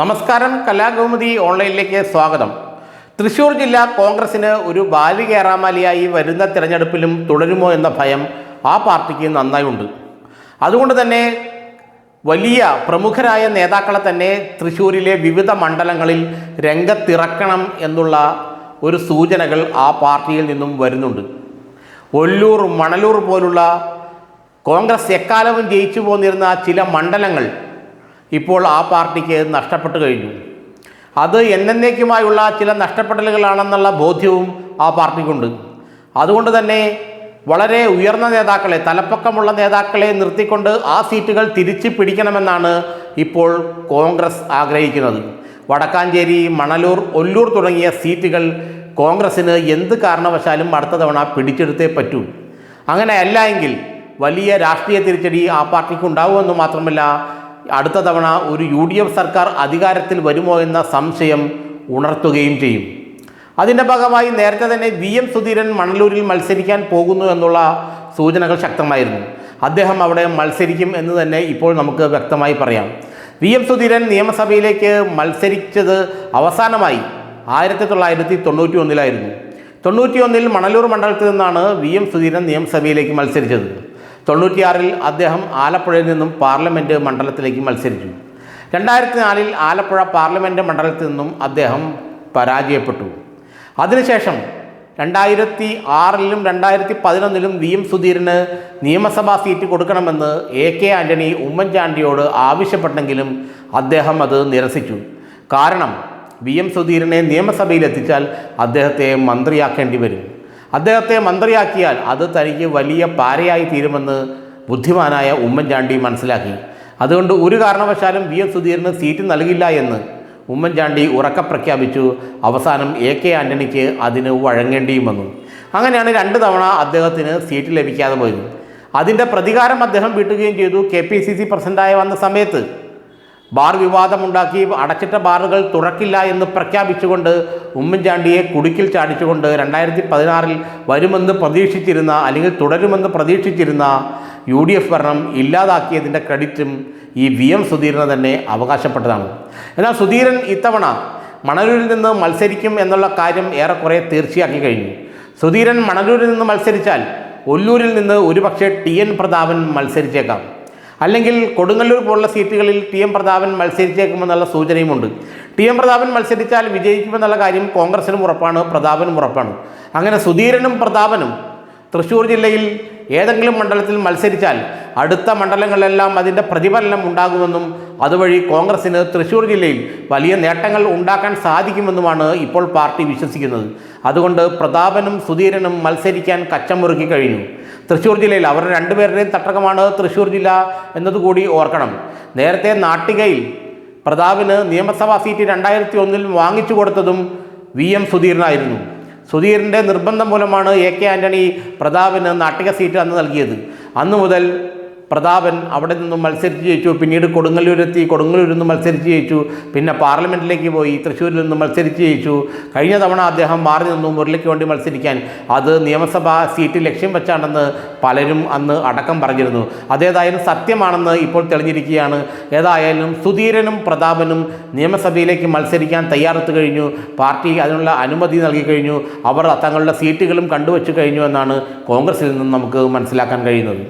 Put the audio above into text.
നമസ്കാരം, കലാകൗമുദി ഓൺലൈനിലേക്ക് സ്വാഗതം. തൃശ്ശൂർ ജില്ലാ കോൺഗ്രസിന് ഒരു ബാലികേറാമലിയായി വരുന്ന തിരഞ്ഞെടുപ്പിലും തുടരുമോ എന്ന ഭയം ആ പാർട്ടിക്ക് നന്നായി ഉണ്ട്. അതുകൊണ്ട് തന്നെ വലിയ പ്രമുഖരായ നേതാക്കളെ തന്നെ തൃശ്ശൂരിലെ വിവിധ മണ്ഡലങ്ങളിൽ രംഗത്തിറക്കണം എന്നുള്ള ഒരു സൂചനകൾ ആ പാർട്ടിയിൽ നിന്നും വരുന്നുണ്ട്. ഒല്ലൂർ, മണലൂർ പോലുള്ള കോൺഗ്രസ് എക്കാലവും ജയിച്ചു പോന്നിരുന്ന ചില മണ്ഡലങ്ങൾ ഇപ്പോൾ ആ പാർട്ടിക്ക് നഷ്ടപ്പെട്ടു കഴിഞ്ഞു. അത് എന്നേക്കുമായുള്ള ചില നഷ്ടപ്പെടലുകളാണെന്നുള്ള ബോധ്യവും ആ പാർട്ടിക്കുണ്ട്. അതുകൊണ്ട് തന്നെ വളരെ ഉയർന്ന നേതാക്കളെ, തലപ്പക്കമുള്ള നേതാക്കളെ നിർത്തിക്കൊണ്ട് ആ സീറ്റുകൾ തിരിച്ചു പിടിക്കണമെന്നാണ് ഇപ്പോൾ കോൺഗ്രസ് ആഗ്രഹിക്കുന്നത്. വടക്കാഞ്ചേരി, മണലൂർ, ഒല്ലൂർ തുടങ്ങിയ സീറ്റുകൾ കോൺഗ്രസ്സിന് എന്ത് കാരണവശാലും അടുത്ത തവണ പിടിച്ചെടുത്തേ പറ്റൂ. അങ്ങനെയല്ല എങ്കിൽ വലിയ രാഷ്ട്രീയ തിരിച്ചടി ആ പാർട്ടിക്ക് ഉണ്ടാവുമെന്ന് മാത്രമല്ല, അടുത്ത തവണ ഒരു UDF സർക്കാർ അധികാരത്തിൽ വരുമോ എന്ന സംശയം ഉണർത്തുകയും ചെയ്യും. അതിൻ്റെ ഭാഗമായി നേരത്തെ തന്നെ VM സുധീരൻ മണലൂരിൽ മത്സരിക്കാൻ പോകുന്നു എന്നുള്ള സൂചനകൾ ശക്തമായിരുന്നു. അദ്ദേഹം അവിടെ മത്സരിക്കും എന്ന് തന്നെ ഇപ്പോൾ നമുക്ക് വ്യക്തമായി പറയാം. VM സുധീരൻ നിയമസഭയിലേക്ക് മത്സരിച്ചത് അവസാനമായി 1991 91 മണലൂർ മണ്ഡലത്തിൽ നിന്നാണ് VM സുധീരൻ നിയമസഭയിലേക്ക് മത്സരിച്ചത്. 96 അദ്ദേഹം ആലപ്പുഴയിൽ നിന്നും പാർലമെൻറ്റ് മണ്ഡലത്തിലേക്ക് മത്സരിച്ചു. 2004 ആലപ്പുഴ പാർലമെൻറ്റ് മണ്ഡലത്തിൽ നിന്നും അദ്ദേഹം പരാജയപ്പെട്ടു. അതിനുശേഷം 2006 2011 VM സുധീരന് നിയമസഭാ സീറ്റ് കൊടുക്കണമെന്ന് AK ആൻ്റണി ഉമ്മൻചാണ്ടിയോട് ആവശ്യപ്പെട്ടെങ്കിലും അദ്ദേഹം അത് നിരസിച്ചു. കാരണം VM സുധീരനെ നിയമസഭയിലെത്തിച്ചാൽ അദ്ദേഹത്തെ മന്ത്രിയാക്കേണ്ടി വരും. അദ്ദേഹത്തെ മന്ത്രിയാക്കിയാൽ അത് തനിക്ക് വലിയ പാരയായി തീരുമെന്ന് ബുദ്ധിമാനായ ഉമ്മൻചാണ്ടി മനസ്സിലാക്കി. അതുകൊണ്ട് ഒരു കാരണവശാലും VM സുധീരന് സീറ്റ് നൽകില്ല എന്ന് ഉമ്മൻചാണ്ടി ഉറക്കെ പ്രഖ്യാപിച്ചു. അവസാനം AK ആൻ്റണിക്ക് അതിന് വഴങ്ങേണ്ടിയും വന്നു. അങ്ങനെയാണ് 2 തവണ അദ്ദേഹത്തിന് സീറ്റ് ലഭിക്കാതെ പോയത്. അതിൻ്റെ പ്രതികാരം അദ്ദേഹം വീട്ടുകയും ചെയ്തു. KPCC പ്രസിഡൻ്റായി വന്ന സമയത്ത് ബാർ വിവാദമുണ്ടാക്കി അടച്ചിട്ട ബാറുകൾ തുറക്കില്ല എന്ന് പ്രഖ്യാപിച്ചുകൊണ്ട് ഉമ്മൻചാണ്ടിയെ കുടുക്കിൽ ചാടിച്ചുകൊണ്ട് 2016 വരുമെന്ന് പ്രതീക്ഷിച്ചിരുന്ന, അല്ലെങ്കിൽ തുടരുമെന്ന് പ്രതീക്ഷിച്ചിരുന്ന UDF ഭരണം ഇല്ലാതാക്കിയതിൻ്റെ ക്രെഡിറ്റും ഈ VM സുധീരന് തന്നെ അവകാശപ്പെട്ടതാണ്. എന്നാൽ സുധീരൻ ഇത്തവണ മണലൂരിൽ നിന്ന് മത്സരിക്കും എന്നുള്ള കാര്യം ഏറെക്കുറെ തീർച്ചയാക്കി കഴിഞ്ഞു. സുധീരൻ മണലൂരിൽ നിന്ന് മത്സരിച്ചാൽ ഒല്ലൂരിൽ നിന്ന് ഒരുപക്ഷെ TN പ്രതാപൻ മത്സരിച്ചേക്കാം. അല്ലെങ്കിൽ കൊടുങ്ങല്ലൂർ പോലുള്ള സീറ്റുകളിൽ TM പ്രതാപൻ മത്സരിച്ചേക്കുമെന്നുള്ള സൂചനയുമുണ്ട്. TM പ്രതാപൻ മത്സരിച്ചാൽ വിജയിക്കുമെന്നുള്ള കാര്യം കോൺഗ്രസിനും ഉറപ്പാണ്, പ്രതാപനും ഉറപ്പാണ്. അങ്ങനെ സുധീരനും പ്രതാപനും തൃശ്ശൂർ ജില്ലയിൽ ഏതെങ്കിലും മണ്ഡലത്തിൽ മത്സരിച്ചാൽ അടുത്ത മണ്ഡലങ്ങളിലെല്ലാം അതിൻ്റെ പ്രതിഫലനം ഉണ്ടാകുമെന്നും അതുവഴി കോൺഗ്രസ്സിന് തൃശ്ശൂർ ജില്ലയിൽ വലിയ നേട്ടങ്ങൾ ഉണ്ടാക്കാൻ സാധിക്കുമെന്നുമാണ് ഇപ്പോൾ പാർട്ടി വിശ്വസിക്കുന്നത്. അതുകൊണ്ട് പ്രതാപനും സുധീരനും മത്സരിക്കാൻ കച്ചമുറുക്കി കഴിഞ്ഞു. തൃശ്ശൂർ ജില്ലയിൽ അവർ രണ്ടുപേരുടെയും തട്ടകമാണ് തൃശ്ശൂർ ജില്ല എന്നതുകൂടി ഓർക്കണം. നേരത്തെ നാട്ടികയിൽ പ്രതാപിന് നിയമസഭാ സീറ്റ് 2001 വാങ്ങിച്ചു കൊടുത്തതും VM സുധീരനായിരുന്നു. സുധീരൻ്റെ നിർബന്ധം മൂലമാണ് AK ആൻ്റണി പ്രതാപിന് നാട്ടിക സീറ്റ് അന്ന് നൽകിയത്. അന്നു മുതൽ പ്രതാപൻ അവിടെ നിന്നും മത്സരിച്ച് ജയിച്ചു. പിന്നീട് കൊടുങ്ങല്ലൂരെത്തി, കൊടുങ്ങല്ലൂരിൽ നിന്നും മത്സരിച്ച് ജയിച്ചു. പിന്നെ പാർലമെൻറ്റിലേക്ക് പോയി, തൃശ്ശൂരിൽ നിന്നും മത്സരിച്ച് ജയിച്ചു. കഴിഞ്ഞ തവണ അദ്ദേഹം മാറി നിന്നു മുരളിക്ക് വേണ്ടി മത്സരിക്കാൻ. അത് നിയമസഭാ സീറ്റ് ലക്ഷ്യം വെച്ചാണെന്ന് പലരും അന്ന് അടക്കം പറഞ്ഞിരുന്നു. അതേതായാലും സത്യമാണെന്ന് ഇപ്പോൾ തെളിഞ്ഞിരിക്കുകയാണ്. ഏതായാലും സുധീരനും പ്രതാപനും നിയമസഭയിലേക്ക് മത്സരിക്കാൻ തയ്യാറെടുത്തു കഴിഞ്ഞു. പാർട്ടി അതിനുള്ള അനുമതി നൽകി കഴിഞ്ഞു. അവർ തങ്ങളുടെ സീറ്റുകളും കണ്ടുവച്ചു കഴിഞ്ഞു എന്നാണ് കോൺഗ്രസിൽ നിന്നും നമുക്ക് മനസ്സിലാക്കാൻ കഴിയുന്നത്.